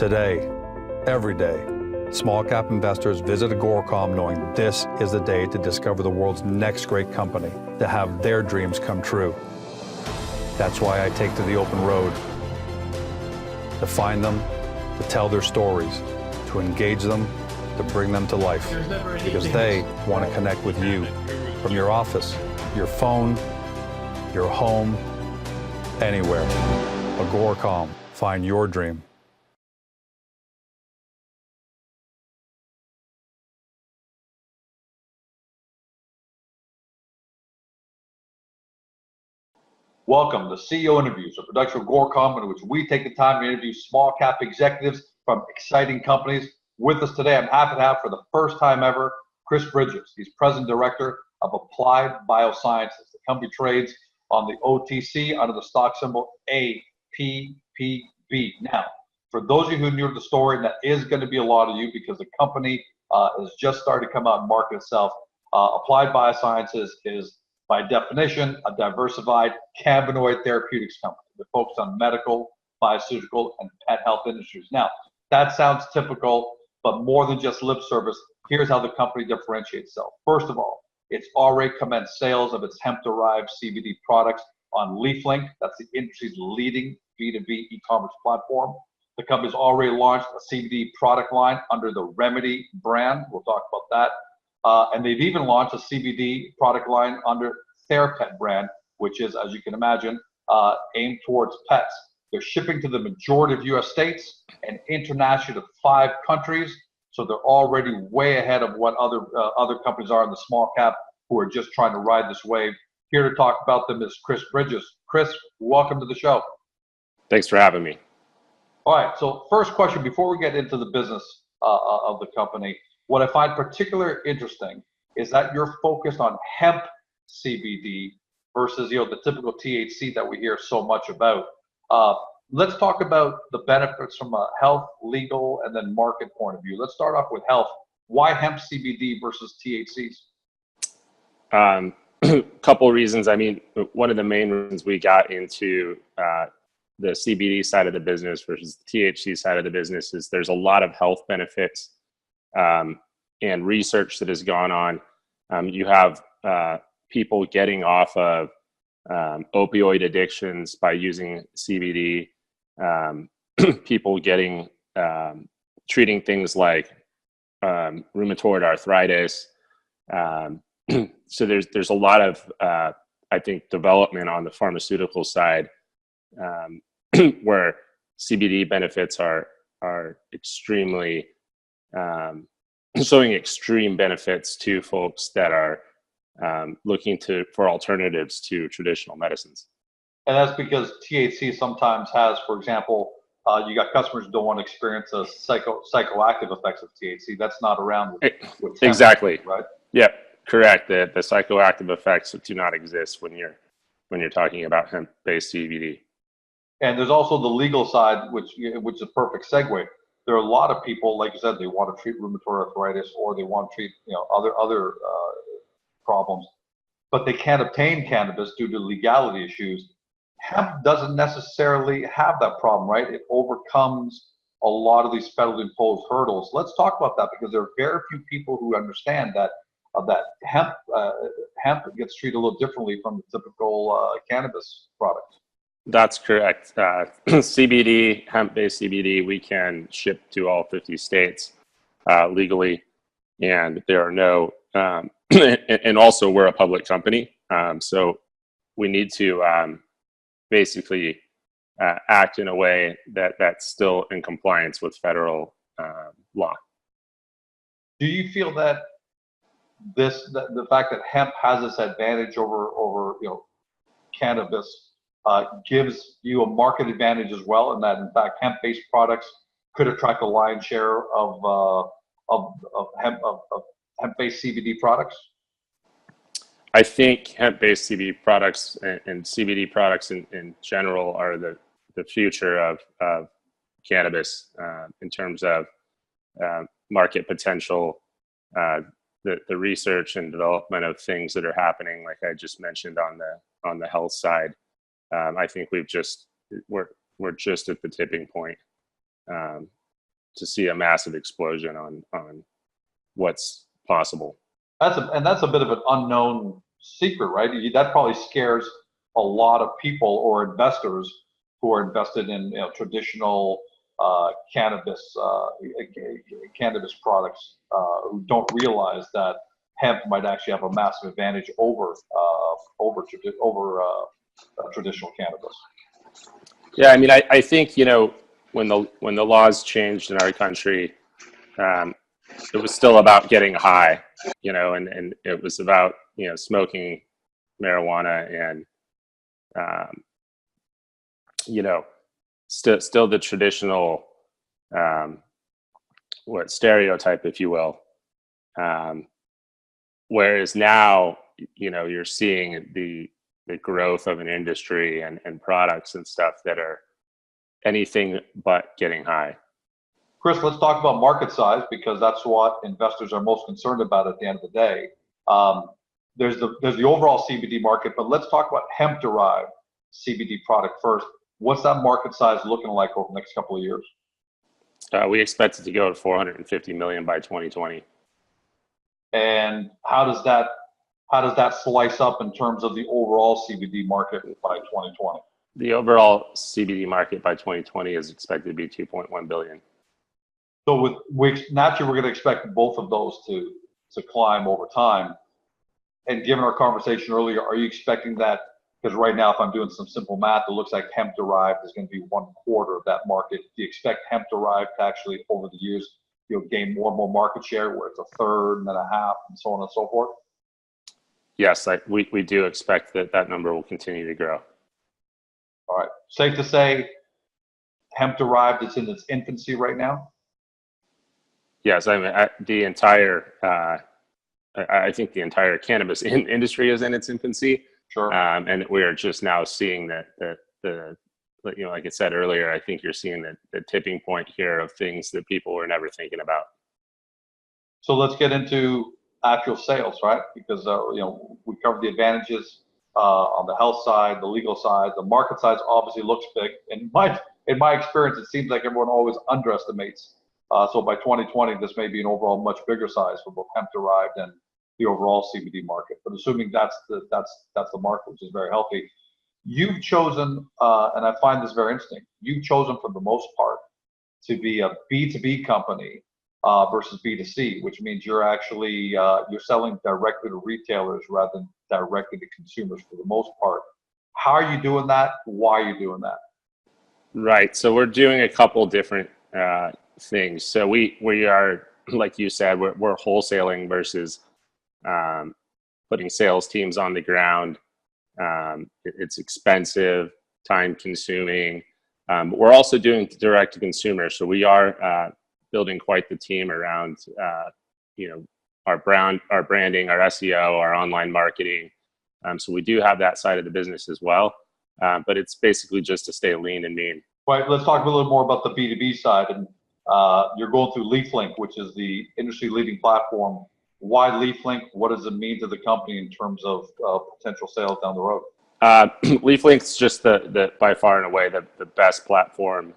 Today, every day, small cap investors visit Agoracom knowing this is the day to discover the world's next great company, to have their dreams come true. That's why I take to the open road, to find them, to tell their stories, to engage them, to bring them to life, because they want to connect with you from your office, your phone, your home, anywhere. Agoracom, find your dream. Welcome to CEO Interviews, a production of Agoracom in which we take the time to interview small cap executives from exciting companies. With us today, I'm happy to have for the first time ever, Chris Bridges. He's President Director of Applied BioSciences. The company trades on the OTC under the stock symbol APPB. Now, for those of you who are new to the story, and that is going to be a lot of you because the company is just starting to come out and market itself. Applied BioSciences is, by definition, a diversified cannabinoid therapeutics company that focuses on medical, biopharmaceutical, and pet health industries. Now, that sounds typical, but more than just lip service, here's how the company differentiates itself. First of all, it's already commenced sales of its hemp-derived CBD products on LeafLink. That's the industry's leading B2B e-commerce platform. The company's already launched a CBD product line under the Remedy brand. We'll talk about that. And they've even launched a CBD product line under TheraPet brand, which is, as you can imagine, aimed towards pets. They're shipping to the majority of U.S. states and international to 5 countries. So they're already way ahead of what other companies are in the small cap who are just trying to ride this wave. Here to talk about them is Chris Bridges. Chris, welcome to the show. Thanks for having me. All right. So first question, before we get into the business of the company, what I find particularly interesting is that you're focused on hemp CBD versus, the typical THC that we hear so much about. Let's talk about the benefits from a health, legal, and then market point of view. Let's start off with health. Why hemp CBD versus THCs? Couple of reasons. I mean, one of the main reasons we got into the CBD side of the business versus the THC side of the business is there's a lot of health benefits and research that has gone on. You have people getting off of opioid addictions by using CBD, people getting treating things like rheumatoid arthritis. So there's a lot of I think development on the pharmaceutical side where CBD benefits are extremely showing extreme benefits to folks that are looking for alternatives to traditional medicines. And that's because THC sometimes has, for example, you got customers who don't want to experience the psychoactive effects of THC. That's not around with exactly, hemp, right? Yep, correct. The psychoactive effects do not exist when you're talking about hemp-based CBD. And there's also the legal side, which is a perfect segue. There are a lot of people, like you said, they want to treat rheumatoid arthritis or they want to treat other problems, but they can't obtain cannabis due to legality issues. Hemp doesn't necessarily have that problem, right? It overcomes a lot of these federally imposed hurdles. Let's talk about that because there are very few people who understand that hemp gets treated a little differently from the typical cannabis product. That's correct. CBD, hemp-based CBD, we can ship to all 50 states legally, and there are no, and also we're a public company, so we need to basically act in a way that's still in compliance with federal law. Do you feel that the fact that hemp has this advantage over cannabis gives you a market advantage as well, and that in fact hemp-based products could attract a lion's share of hemp-based CBD products? I think hemp-based CBD products and CBD products in general are the future of cannabis in terms of market potential, the research and development of things that are happening, like I just mentioned on the health side. I think we're just at the tipping point. see a massive explosion on what's possible. That's a bit of an unknown secret, right? That probably scares a lot of people or investors who are invested in traditional cannabis products who don't realize that hemp might actually have a massive advantage over traditional cannabis. Yeah, I mean, I think when the laws changed in our country, it was still about getting high, and it was about smoking marijuana and still the traditional stereotype, if you will. Whereas now, you're seeing the growth of an industry and products and stuff that are anything but getting high. Chris, let's talk about market size, because that's what investors are most concerned about at the end of the day. There's the overall CBD market, but let's talk about hemp-derived CBD product first. What's that market size looking like over the next couple of years? We expect it to go to 450 million by 2020. And how does that slice up in terms of the overall CBD market by 2020? The overall CBD market by 2020 is expected to be 2.1 billion. So naturally, we're going to expect both of those to climb over time. And given our conversation earlier, are you expecting that? Because right now, if I'm doing some simple math, it looks like hemp-derived is going to be 1/4 of that market. Do you expect hemp-derived to actually, over the years, gain more and more market share, where it's 1/3 and then 1/2, and so on and so forth? Yes, we do expect that number will continue to grow. All right. Safe to say, hemp-derived is in its infancy right now? Yes, I mean, I think the entire cannabis industry is in its infancy. Sure. And we are just now seeing that like I said earlier, I think you're seeing the tipping point here of things that people were never thinking about. So let's get into actual sales, right? Because we covered the advantages on the health side, the legal side, the market size obviously looks big. In my experience, it seems like everyone always underestimates. So by 2020, this may be an overall much bigger size for both hemp-derived and the overall CBD market. But assuming that's the market, which is very healthy, you've chosen, and I find this very interesting, you've chosen for the most part to be a B2B company versus B2C, which means you're actually you're selling directly to retailers rather than directly to consumers for the most part. How are you doing that? Why are you doing that? Right. So we're doing a couple different things. So we are, like you said, we're wholesaling versus putting sales teams on the ground. It's expensive, time consuming. We're also doing direct to consumer. So we are building quite the team around, our branding, our SEO, our online marketing. So we do have that side of the business as well. But it's basically just to stay lean and mean. Right. Let's talk a little more about the B2B side. And you're going through LeafLink, which is the industry-leading platform. Why LeafLink? What does it mean to the company in terms of potential sales down the road? LeafLink's just the by far and away the best platform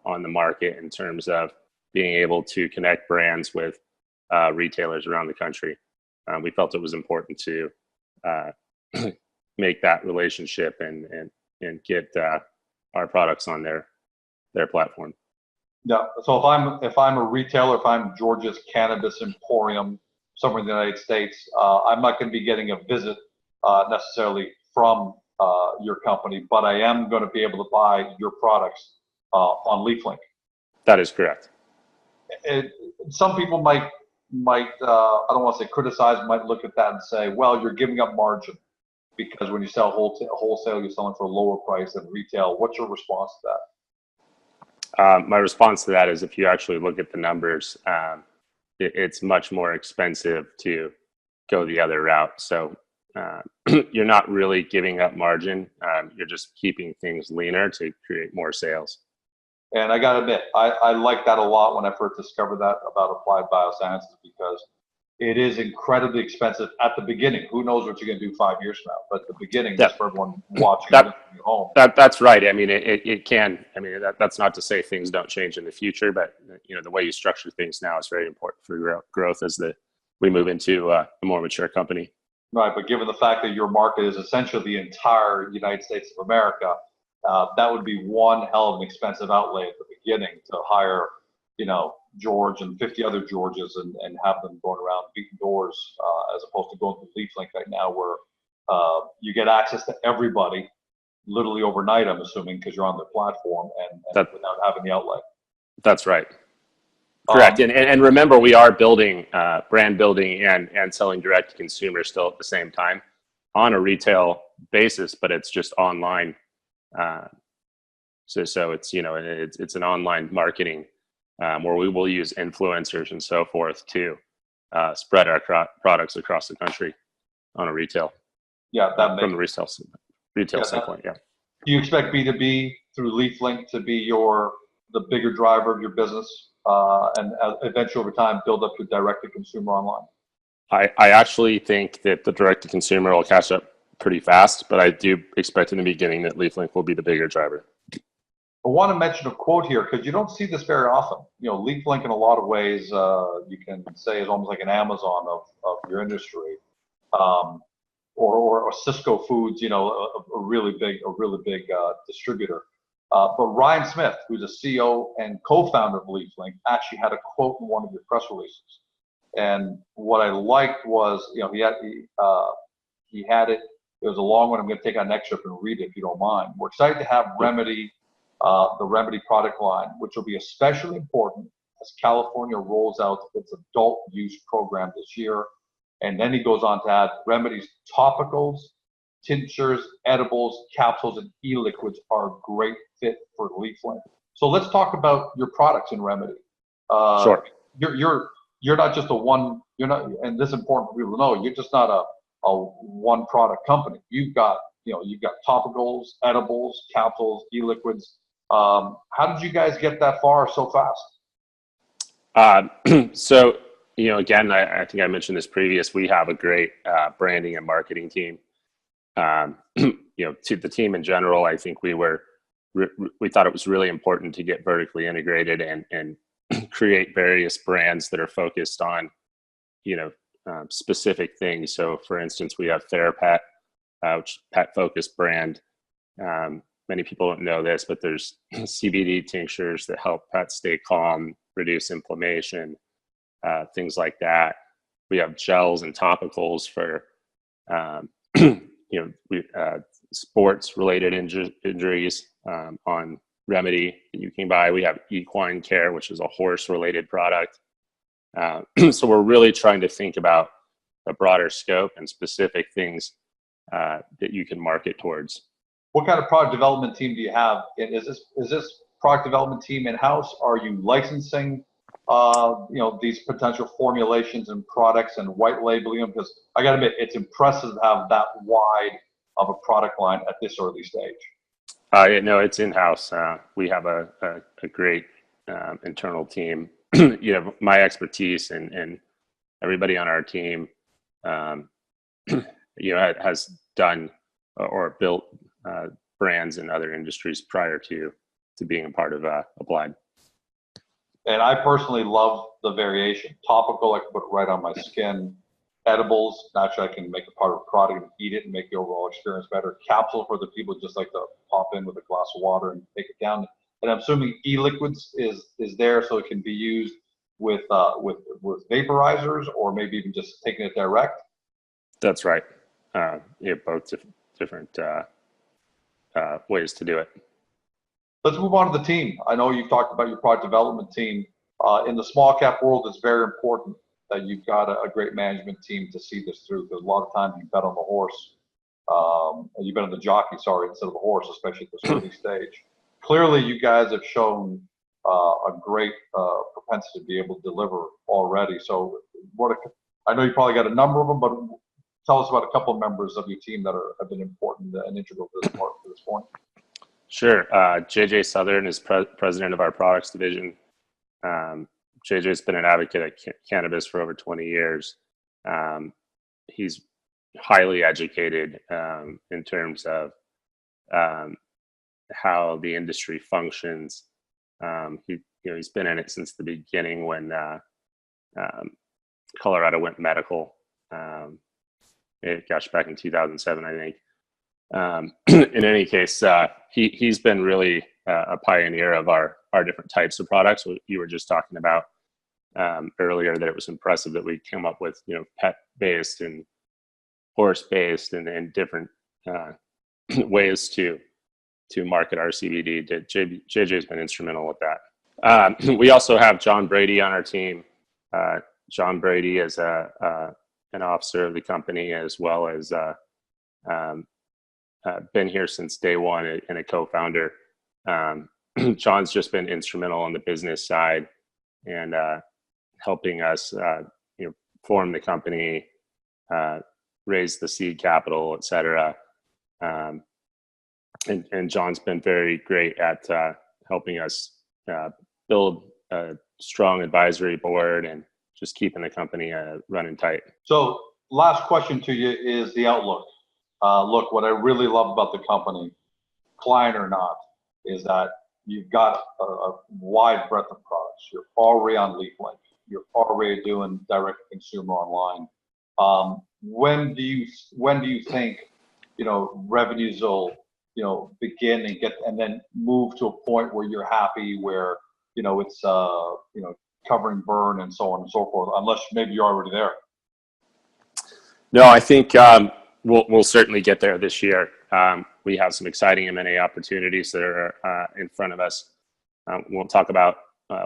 on the market in terms of being able to connect brands with retailers around the country. We felt it was important to make that relationship and get our products on their platform. Yeah. So if I'm a retailer, if I'm Georgia's Cannabis Emporium, somewhere in the United States, I'm not going to be getting a visit necessarily from your company, but I am going to be able to buy your products on LeafLink. That is correct. Some people might I don't want to say criticize, might look at that and say, well, you're giving up margin because when you sell wholesale, you're selling for a lower price than retail. What's your response to that? My response to that is, if you actually look at the numbers, it's much more expensive to go the other route. So you're not really giving up margin. You're just keeping things leaner to create more sales. And I got to admit, I like that a lot when I first discovered that about Applied BioSciences, because it is incredibly expensive at the beginning. Who knows what you're going to do 5 years from now? But at the beginning, just for everyone watching at home. That's right. I mean, it can. I mean, that's not to say things don't change in the future, but the way you structure things now is very important for growth as we move into a more mature company. Right, but given the fact that your market is essentially the entire United States of America, that would be one hell of an expensive outlay at the beginning to hire, George and 50 other Georges and have them going around beating doors, as opposed to going to LeafLink right now where you get access to everybody literally overnight, I'm assuming, because you're on their platform and without having the outlay. That's right. Correct. And remember, we are building brand building and selling direct to consumer still at the same time on a retail basis, but it's just online. So it's, it's an online marketing where we will use influencers and so forth to spread our products across the country on a retail. Yeah, from the retail standpoint. Yeah. Do you expect B2B through LeafLink to be the bigger driver of your business, and eventually over time build up your direct to consumer online? I actually think that the direct to consumer will catch up pretty fast, but I do expect in the beginning that LeafLink will be the bigger driver. I want to mention a quote here because you don't see this very often. LeafLink in a lot of ways, you can say is almost like an Amazon of your industry, or Cisco Foods, a really big distributor. But Ryan Smith, who's a CEO and co-founder of LeafLink, actually had a quote in one of your press releases. And what I liked was, he had it. It was a long one. I'm going to take out an excerpt and read it if you don't mind. We're excited to have Remedy, the Remedy product line, which will be especially important as California rolls out its adult use program this year. And then he goes on to add Remedy's topicals, tinctures, edibles, capsules, and e-liquids are a great fit for LeafLink. So let's talk about your products in Remedy. Sure. You're not just and this is important for people to know, you're just not a one product company. You've got topicals, edibles, capsules, e-liquids. How did you guys get that far so fast? So, again, I think I mentioned this previous, we have a great branding and marketing team. To the team in general, I think we thought it was really important to get vertically integrated and create various brands that are focused on, specific things. So for instance, we have TheraPet, which is a pet focused brand. Many people don't know this, but there's CBD tinctures that help pets stay calm, reduce inflammation, things like that. We have gels and topicals for, sports related injuries on Remedy that you can buy. We have Equine Care, which is a horse related product. So we're really trying to think about a broader scope and specific things that you can market towards. What kind of product development team do you have? And is this product development team in-house? Are you licensing these potential formulations and products and white labeling them? Because I got to admit, it's impressive to have that wide of a product line at this early stage. No, it's in-house. We have a great internal team. My expertise and everybody on our team, has done or built brands in other industries prior to being a part of Applied. And I personally love the variation. Topical, I can put it right on my skin. Edibles, naturally I can make a part of a product and eat it and make the overall experience better. Capsule for the people just like to pop in with a glass of water and take it down. And I'm assuming e-liquids is there so it can be used with vaporizers or maybe even just taking it direct. That's right. Both different ways to do it. Let's move on to the team. I know you've talked about your product development team. In the small cap world, it's very important that you've got a great management team to see this through, because a lot of times you bet on the horse. You bet on the jockey, instead of the horse, especially at this early stage. Clearly, you guys have shown a great propensity to be able to deliver already. So I know you probably got a number of them, but tell us about a couple of members of your team that have been important and integral to this point. Sure. JJ Southern is president of our products division. JJ's been an advocate of cannabis for over 20 years. He's highly educated in terms of how the industry functions. He's been in it since the beginning when Colorado went medical. Back in 2007, I think. In any case, he's been really a pioneer of our different types of products. You were just talking about earlier that it was impressive that we came up with pet-based and horse-based and different ways to market our CBD. JJ's been instrumental with that. We also have John Brady on our team. John Brady is an officer of the company, as well as been here since day one and a co-founder. John's just been instrumental on the business side and helping us form the company, raise the seed capital, et cetera. And John's been very great at helping us build a strong advisory board and just keeping the company running tight. So last question to you is the outlook. Look, what I really love about the company, client or not, is that you've got a wide breadth of products. You're already on LeafLink. You're already doing direct to consumer online. When do you think revenues will begin and then move to a point where you're happy, where it's covering burn and so on and so forth, unless maybe you're already there? No, I think we'll certainly get there this year. We have some exciting M&A opportunities that are in front of us. We won't talk about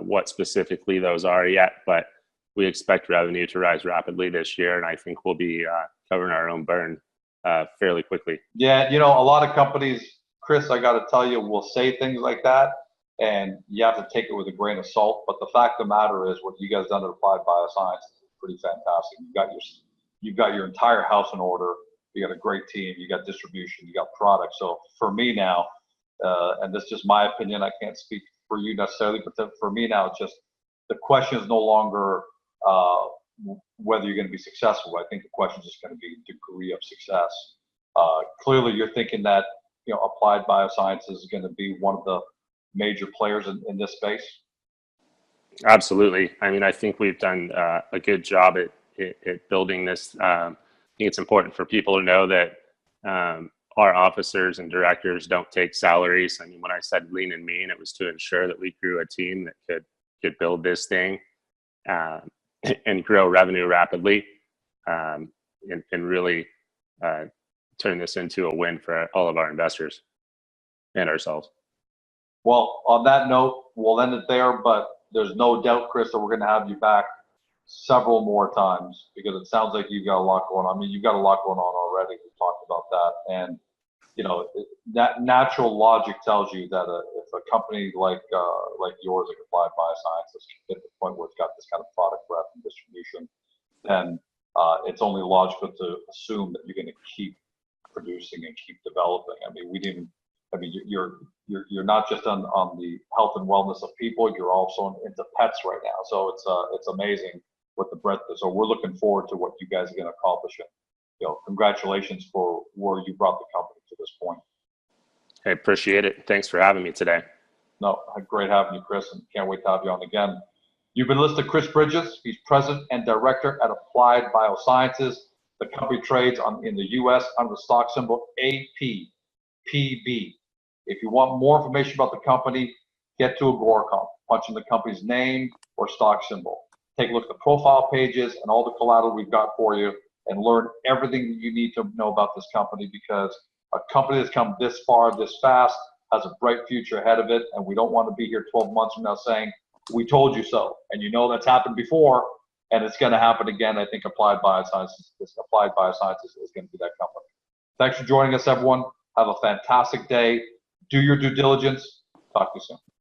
what specifically those are yet, but we expect revenue to rise rapidly this year, and I think we'll be covering our own burn fairly quickly. Yeah, a lot of companies, Chris, I got to tell you, will say things like that, and you have to take it with a grain of salt. But the fact of the matter is, what you guys done at Applied BioSciences is pretty fantastic. You've got your entire house in order. You got a great team. You got distribution. You got products. So for me now, and this is just my opinion, I can't speak for you necessarily, but for me now, it's just the question is no longer whether you're going to be successful. I think the question is just going to be degree of success. Clearly, you're thinking that Applied BioSciences is going to be one of the major players in this space. Absolutely. I mean, I think we've done a good job at building this. I think it's important for people to know that our officers and directors don't take salaries. I mean, when I said lean and mean, it was to ensure that we grew a team that could build this thing and grow revenue rapidly, and really turn this into a win for all of our investors and ourselves. Well, on that note, we'll end it there, but there's no doubt, Chris, that we're going to have you back several more times, because it sounds like you've got a lot going on. I mean, you've got a lot going on already. We've talked about that. And, that natural logic tells you that if a company like yours, like Applied BioSciences, can get to the point where it's got this kind of product breadth and distribution, then it's only logical to assume that you're going to keep producing and keep developing. I mean, you're not just on the health and wellness of people, you're also into pets right now. So it's amazing what the breadth is. So we're looking forward to what you guys are going to accomplish. Congratulations for where you brought the company to this point. I appreciate it. Thanks for having me today. No, great having you, Chris, and can't wait to have you on again. You've been listening to Chris Bridges. He's president and director at Applied BioSciences. The company trades in the U.S. under the stock symbol APPB. If you want more information about the company, get to Agoracom. Punch in the company's name or stock symbol. Take a look at the profile pages and all the collateral we've got for you, and learn everything that you need to know about this company, because a company that's come this far, this fast, has a bright future ahead of it, and we don't want to be here 12 months from now saying, we told you so. And that's happened before, and it's going to happen again. I think Applied BioSciences is going to be that company. Thanks for joining us, everyone. Have a fantastic day. Do your due diligence. Talk to you soon.